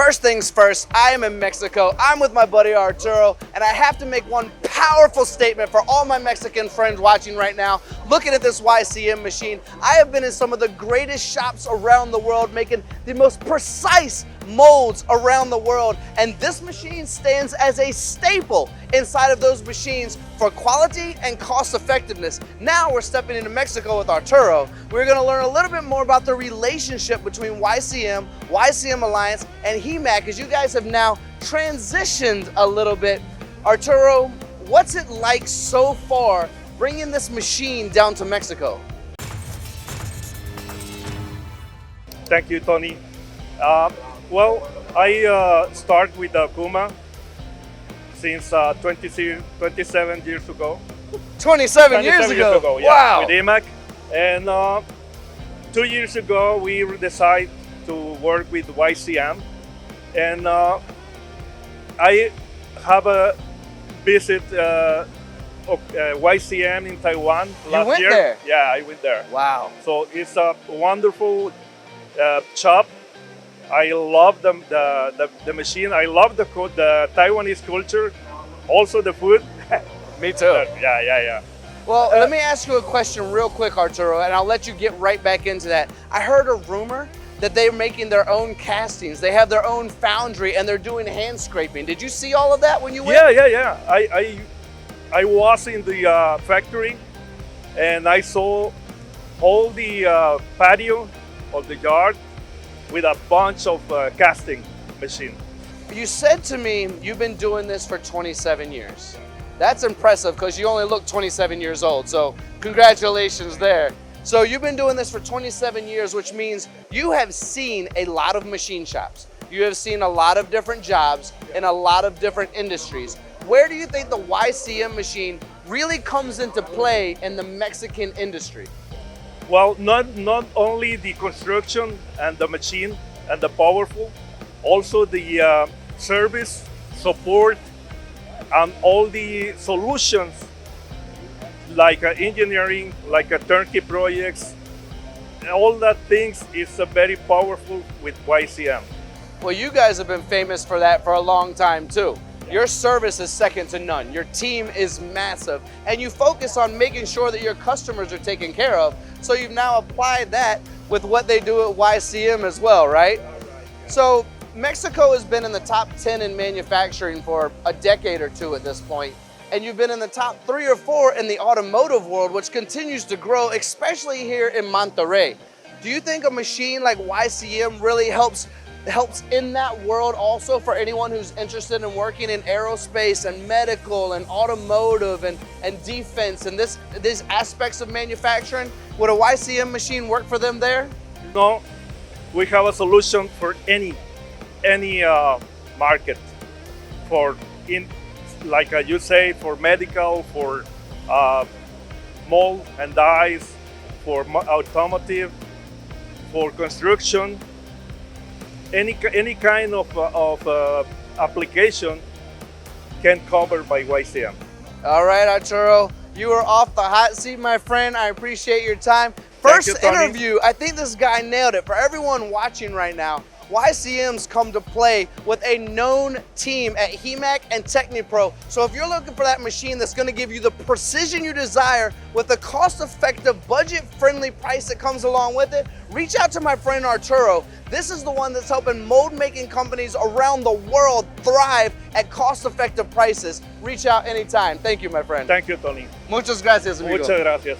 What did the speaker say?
First things first, I am in Mexico. I'm with my buddy Arturo, and I have to make one powerful statement for all my Mexican friends watching right now. Looking at this YCM machine, I have been in some of the greatest shops around the world, making the most precise molds around the world, and this machine stands as a staple inside of those machines for quality and cost effectiveness. Now we're stepping into Mexico with Arturo. We're going to learn a little bit more about the relationship between YCM, YCM Alliance, and HEMAQ, as you guys have now transitioned a little bit. Arturo, what's it like so far bringing this machine down to Mexico? Thank you, Tony. Well, I started with Kuma since 27 years ago. 27 years ago? Yeah, wow. With HEMAQ. And 2 years ago, we decided to work with YCM. And I have a visit YCM in Taiwan last year. You went there? Yeah, I went there. Wow. So it's a wonderful shop. I love the machine. I love the Taiwanese culture, also the food. Me too. Yeah. Well, let me ask you a question real quick, Arturo, and I'll let you get right back into that. I heard a rumor that they're making their own castings. They have their own foundry and they're doing hand scraping. Did you see all of that when you went? Yeah. I was in the factory and I saw all the patio of the yard with a bunch of casting machine. You said to me you've been doing this for 27 years. That's impressive because you only look 27 years old, so congratulations there. So you've been doing this for 27 years, which means you have seen a lot of machine shops. You have seen a lot of different jobs in a lot of different industries. Where do you think the YCM machine really comes into play in the Mexican industry? Well, not only the construction and the machine and the powerful, also the service, support, and all the solutions like engineering, like turnkey projects, all that things is very powerful with YCM. Well, you guys have been famous for that for a long time too. Your service is second to none. Your team is massive, and you focus on making sure that your customers are taken care of. So you've now applied that with what they do at YCM as well, right? So Mexico has been in the top 10 in manufacturing for a decade or two at this point, and you've been in the top 3 or 4 in the automotive world, which continues to grow, especially here in Monterrey. Do you think a machine like YCM really helps in that world also for anyone who's interested in working in aerospace and medical and automotive and defense and these aspects of manufacturing? Would a YCM machine work for them there? No, we have a solution for any market, like you say, for medical, for mold and dyes, for automotive, for construction. Any kind of application can cover by YCM. All right, Arturo, you are off the hot seat, my friend. I appreciate your time. First interview, I think this guy nailed it. For everyone watching right now, YCM's come to play with a known team at HEMAQ and TechniPro. So if you're looking for that machine that's going to give you the precision you desire with the cost-effective, budget-friendly price that comes along with it, reach out to my friend Arturo. This is the one that's helping mold-making companies around the world thrive at cost-effective prices. Reach out anytime. Thank you, my friend. Thank you, Tony. Muchas gracias, amigo. Muchas gracias.